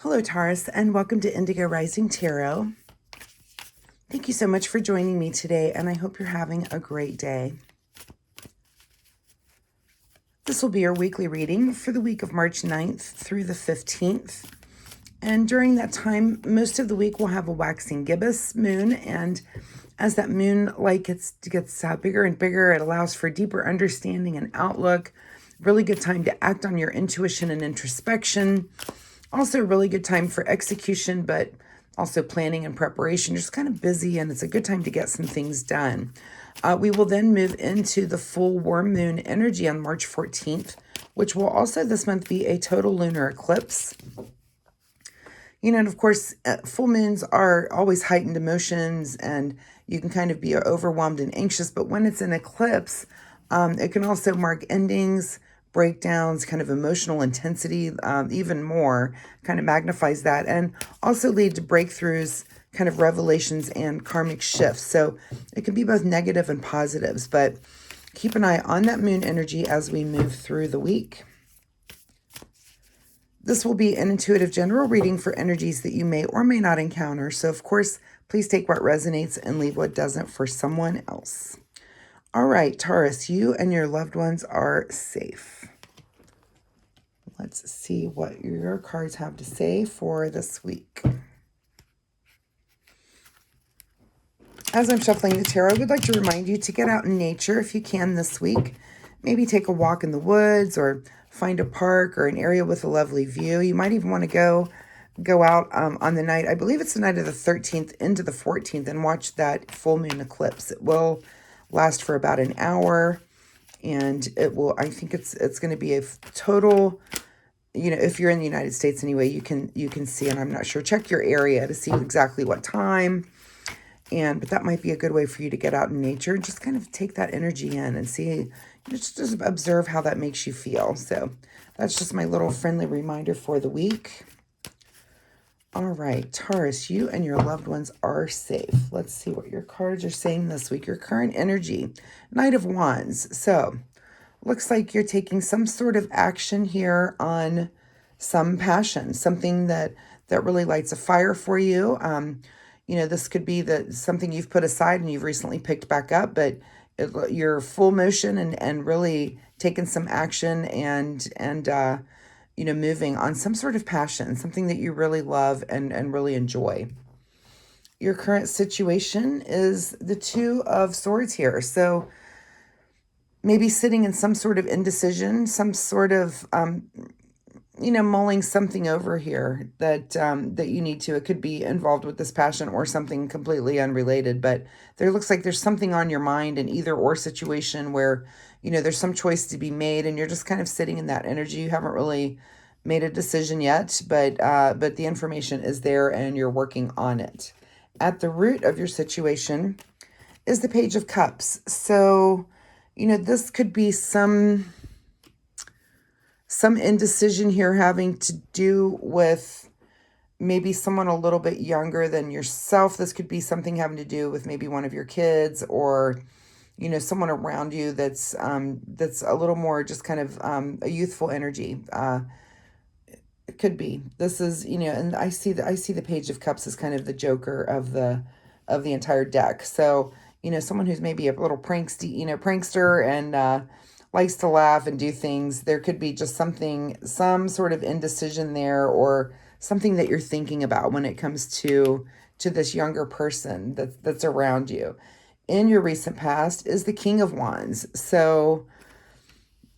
Hello, Taurus, and welcome to Indigo Rising Tarot. Thank you so much for joining me today, and I hope you're having a great day. This will be your weekly reading for the week of March 9th through the 15th. And during that time, most of the week we'll have a waxing gibbous moon, and as that moon light gets bigger and bigger, it allows for deeper understanding and outlook. Really good time to act on your intuition and introspection. Also a really good time for execution, but also planning and preparation. You're just kind of busy, and it's a good time to get some things done. We will then move into the full warm moon energy on March 14th, which will also this month be a total lunar eclipse. You know, and of course, full moons are always heightened emotions, and you can kind of be overwhelmed and anxious. But when it's an eclipse, it can also mark endings, breakdowns, kind of emotional intensity, even more, kind of magnifies that, and also lead to breakthroughs, kind of revelations and karmic shifts. So it can be both negative and positives, but keep an eye on that moon energy as we move through the week. This will be an intuitive general reading for energies that you may or may not encounter. So of course, please take what resonates and leave what doesn't for someone else. All right, Taurus, you and your loved ones are safe. Let's see what your cards have to say for this week. As I'm shuffling the tarot, I would like to remind you to get out in nature if you can this week. Maybe take a walk in the woods or find a park or an area with a lovely view. You might even want to go out on the night, I believe it's the night of the 13th into the 14th, and watch that full moon eclipse. It will last for about an hour, and I think it's going to be a total, you know, if you're in the United States anyway, you can see, and I'm not sure, check your area to see exactly what time. But that might be a good way for you to get out in nature and just kind of take that energy in and see, just observe how that makes you feel. So that's just my little friendly reminder for the week. All right, Taurus, you and your loved ones are safe. Let's see what your cards are saying this week. Your current energy, Knight of Wands. So looks like you're taking some sort of action here on some passion, something that really lights a fire for you. You know, this could be something you've put aside and you've recently picked back up, but you're full motion and really taking some action and you know, moving on some sort of passion, something that you really love and really enjoy. Your current situation is the Two of Swords here. So maybe sitting in some sort of indecision, some sort of, you know, mulling something over here that you need to. It could be involved with this passion or something completely unrelated, but there looks like there's something on your mind in either or situation where, you know, there's some choice to be made and you're just kind of sitting in that energy. You haven't really made a decision yet, but the information is there and you're working on it. At the root of your situation is the Page of Cups. So, you know, this could be some indecision here having to do with maybe someone a little bit younger than yourself. This could be something having to do with maybe one of your kids or, you know, someone around you that's a little more just kind of a youthful energy. It could be. This is, you know, and I see the Page of Cups as kind of the joker of the entire deck. So, you know, someone who's maybe a little prankster and likes to laugh and do things. There could be just some sort of indecision there, or something that you're thinking about when it comes to this younger person that's around you. In your recent past is the King of Wands. So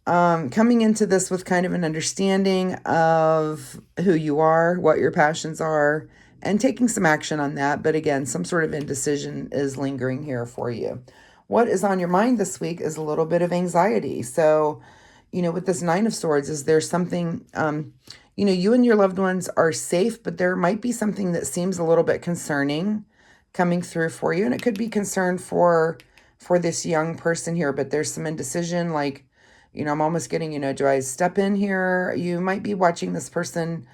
coming into this with kind of an understanding of who you are, what your passions are, and taking some action on that. But again, some sort of indecision is lingering here for you. What is on your mind this week is a little bit of anxiety. So, you know, with this Nine of Swords, is there something, you know, you and your loved ones are safe, but there might be something that seems a little bit concerning coming through for you. And it could be concern for this young person here, but there's some indecision, like, you know, I'm almost getting, you know, do I step in here? You might be watching this person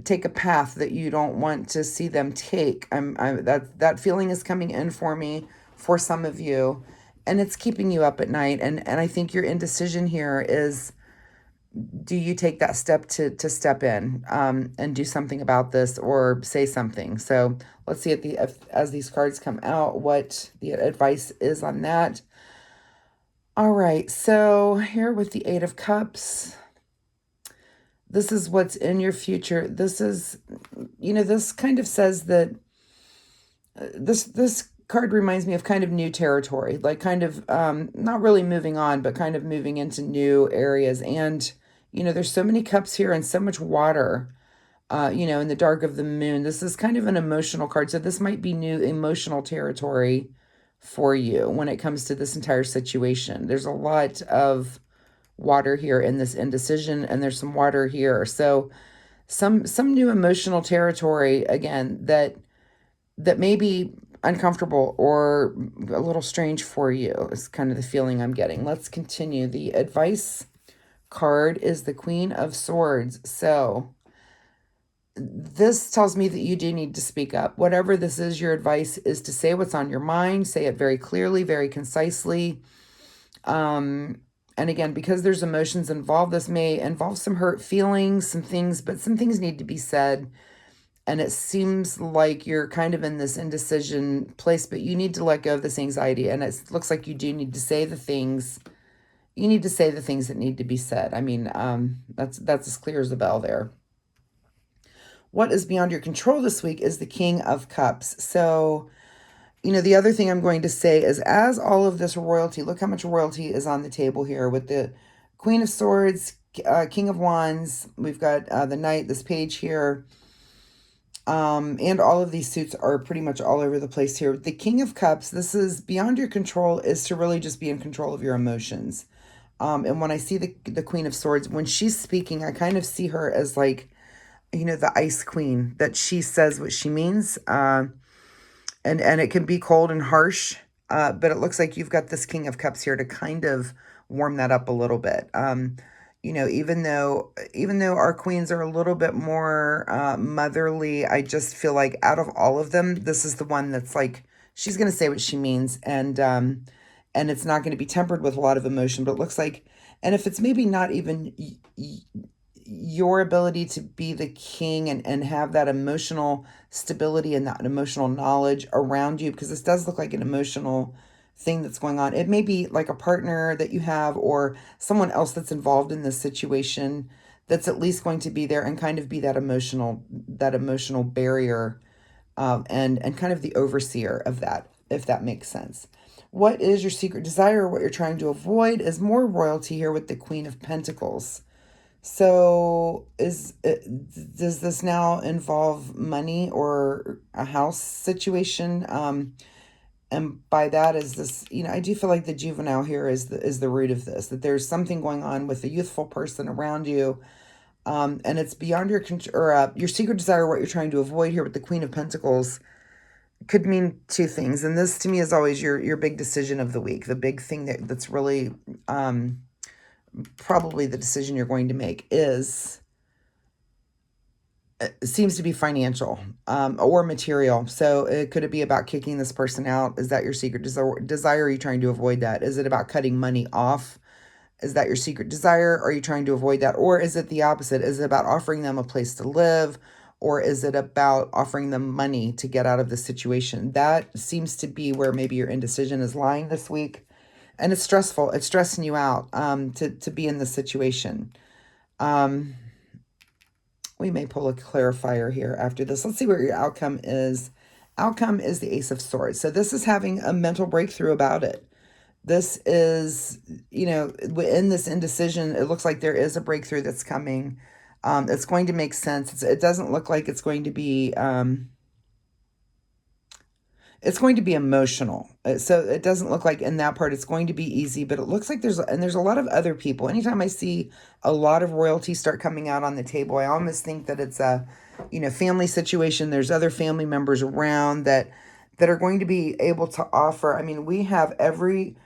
take a path that you don't want to see them take. That feeling is coming in for me for some of you, and it's keeping you up at night. And I think your indecision here is do you take that step to step in and do something about this or say something? So let's see as these cards come out, what the advice is on that. All right, so here with the Eight of Cups, this is what's in your future. This is, this kind of says that this card reminds me of kind of new territory, like kind of not really moving on, but kind of moving into new areas. And there's so many cups here and so much water. In the dark of the moon. This is kind of an emotional card. So this might be new emotional territory for you when it comes to this entire situation. There's a lot of water here in this indecision, and there's some water here. So some new emotional territory again that may be uncomfortable or a little strange for you is kind of the feeling I'm getting. Let's continue. The advice card is the Queen of Swords. So this tells me that you do need to speak up. Whatever this is, your advice is to say what's on your mind, say it very clearly, very concisely. And again, because there's emotions involved, this may involve some hurt feelings, some things, but some things need to be said. And it seems like you're kind of in this indecision place, but you need to let go of this anxiety. And it looks like you do need to say the things. You need to say the things that need to be said. I mean, that's as clear as a bell there. What is beyond your control this week is the King of Cups. So, the other thing I'm going to say is as all of this royalty, look how much royalty is on the table here with the Queen of Swords, King of Wands. We've got the Knight, this page here. And all of these suits are pretty much all over the place here. The King of Cups, this is beyond your control, is to really just be in control of your emotions. And when I see the Queen of Swords, when she's speaking, I kind of see her as like, the Ice Queen, that she says what she means. And it can be cold and harsh, but it looks like you've got this King of Cups here to kind of warm that up a little bit. Even though our queens are a little bit more motherly, I just feel like out of all of them, this is the one that's like, she's going to say what she means, and it's not going to be tempered with a lot of emotion, but it looks like, and if it's maybe not even your ability to be the king and have that emotional stability and that emotional knowledge around you, because this does look like an emotional thing that's going on. It may be like a partner that you have or someone else that's involved in this situation that's at least going to be there and kind of be that emotional barrier, and kind of the overseer of that, if that makes sense. What is your secret desire? What you're trying to avoid is more royalty here with the Queen of Pentacles. So does this now involve money or a house situation? And by that is this, I do feel like the juvenile here is the root of this, that there's something going on with a youthful person around you. And it's beyond your control, or your secret desire, what you're trying to avoid here with the Queen of Pentacles could mean two things. And this to me is always your big decision of the week, the big thing that's really, probably the decision you're going to make seems to be financial, or material. So could it be about kicking this person out? Is that your secret desire? Are you trying to avoid that? Is it about cutting money off? Is that your secret desire? Are you trying to avoid that? Or is it the opposite? Is it about offering them a place to live? Or is it about offering them money to get out of the situation? That seems to be where maybe your indecision is lying this week. And it's stressful. It's stressing you out to be in this situation. We may pull a clarifier here after this. Let's see what your outcome is. Outcome is the Ace of Swords. So this is having a mental breakthrough about it. This is, in this indecision, it looks like there is a breakthrough that's coming. It's going to make sense. It doesn't look like it's going to be... it's going to be emotional. So it doesn't look like in that part it's going to be easy, but it looks like there's a lot of other people. Anytime I see a lot of royalty start coming out on the table, I almost think that it's a, family situation. There's other family members around that are going to be able to offer. I mean, we have every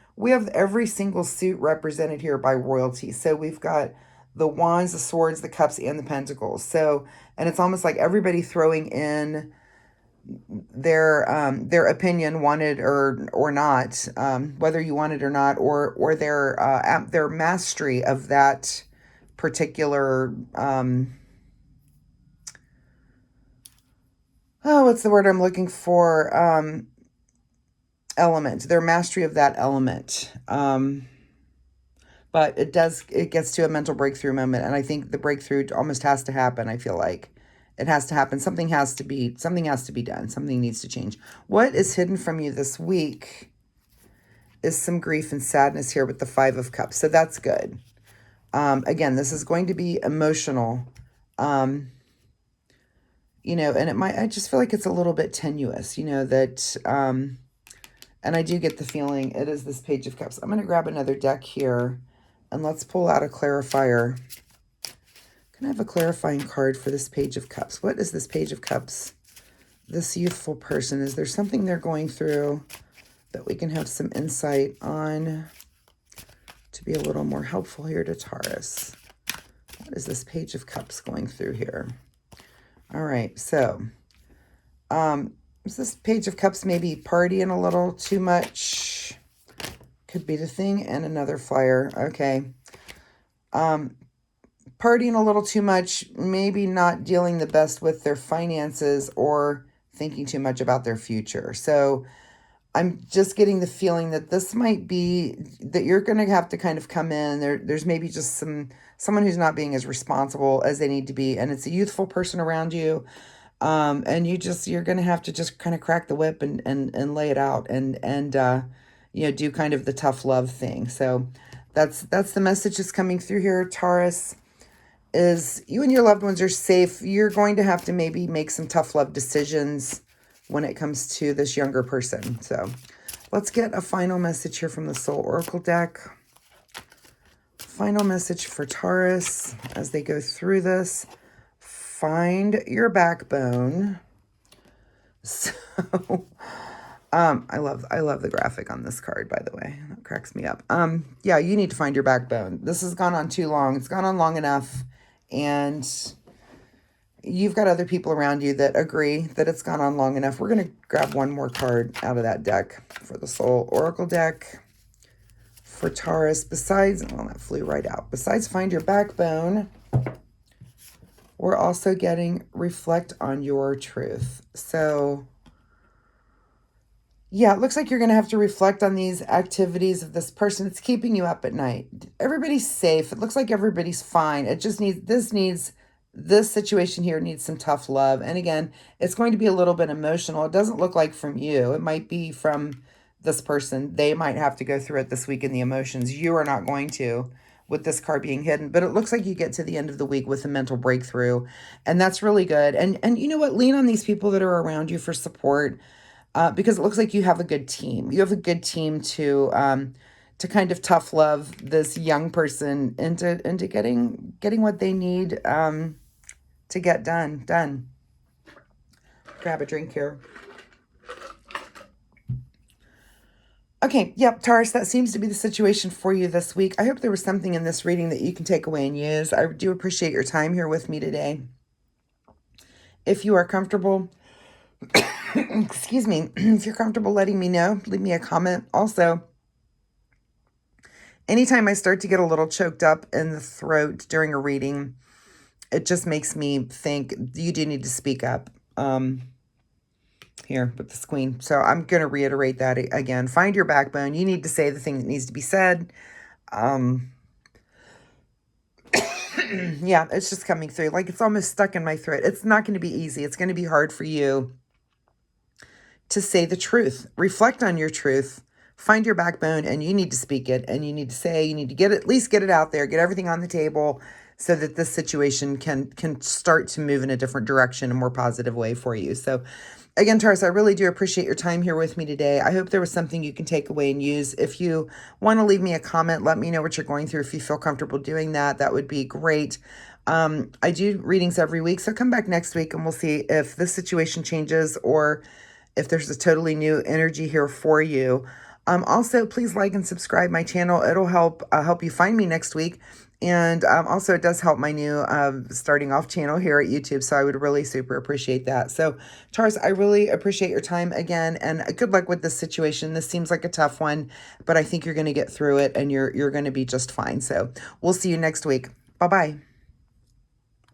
single suit represented here by royalty. So we've got the wands, the swords, the cups, and the pentacles. So, and it's almost like everybody throwing in their opinion, wanted or not, whether you want it or not, or their mastery of that particular, what's the word I'm looking for? Element, their mastery of that element. But it gets to a mental breakthrough moment. And I think the breakthrough almost has to happen. I feel like it has to happen. Something has to be done. Something needs to change. What is hidden from you this week is some grief and sadness here with the Five of Cups. So that's good. Again, this is going to be emotional. And I just feel like it's a little bit tenuous, that, and I do get the feeling it is this Page of Cups. I'm going to grab another deck here and let's pull out a clarifier. Can I have a clarifying card for this Page of Cups? What is this Page of Cups? This youthful person, is there something they're going through that we can have some insight on to be a little more helpful here to Taurus? What is this Page of Cups going through here? All right, so is this Page of Cups maybe partying a little too much? Could be the thing. And another flyer. Okay. Partying a little too much, maybe not dealing the best with their finances or thinking too much about their future. So I'm just getting the feeling that this might be that you're going to have to kind of come in. There's maybe just someone who's not being as responsible as they need to be. And it's a youthful person around you. And you're going to have to just kind of crack the whip and lay it out and do kind of the tough love thing. So that's the message that's coming through here, Taurus, is you and your loved ones are safe. You're going to have to maybe make some tough love decisions when it comes to this younger person. So let's get a final message here from the Soul Oracle deck. Final message for Taurus as they go through this. Find your backbone. So, I love the graphic on this card, by the way. That cracks me up. Yeah, you need to find your backbone. This has gone on too long. It's gone on long enough. And you've got other people around you that agree that it's gone on long enough. We're going to grab one more card out of that deck for the Soul Oracle deck for Taurus. That flew right out. Besides find your backbone, we're also getting reflect on your truth. So yeah, it looks like you're going to have to reflect on these activities of this person. It's keeping you up at night. Everybody's safe. It looks like everybody's fine. It just this situation here needs some tough love. And again, it's going to be a little bit emotional. It doesn't look like from you. It might be from this person. They might have to go through it this week in the emotions. You are not going to, with this card being hidden. But it looks like you get to the end of the week with a mental breakthrough. And that's really good. And you know what? Lean on these people that are around you for support. Because it looks like you have a good team. You have a good team to kind of tough love this young person into getting what they need to get done. Grab a drink here. Okay, yep, Taurus, that seems to be the situation for you this week. I hope there was something in this reading that you can take away and use. I do appreciate your time here with me today. If you are comfortable, excuse me, if you're comfortable letting me know, leave me a comment. Also, anytime I start to get a little choked up in the throat during a reading, it just makes me think you do need to speak up here with this Queen. So I'm going to reiterate that again. Find your backbone. You need to say the thing that needs to be said. Yeah, it's just coming through. Like it's almost stuck in my throat. It's not going to be easy. It's going to be hard for you to say the truth. Reflect on your truth. Find your backbone, and you need to speak it, and you need to at least get it out there, get everything on the table so that this situation can start to move in a different direction, a more positive way for you. So again, Taurus, I really do appreciate your time here with me today. I hope there was something you can take away and use. If you want to leave me a comment, let me know what you're going through. If you feel comfortable doing that, that would be great. I do readings every week, so come back next week and we'll see if this situation changes or if there's a totally new energy here for you. Also, please like and subscribe my channel. It'll help you find me next week. And also, it does help my new starting off channel here at YouTube. So I would really super appreciate that. So, Taurus, I really appreciate your time again. And good luck with this situation. This seems like a tough one, but I think you're going to get through it and you're going to be just fine. So we'll see you next week. Bye-bye.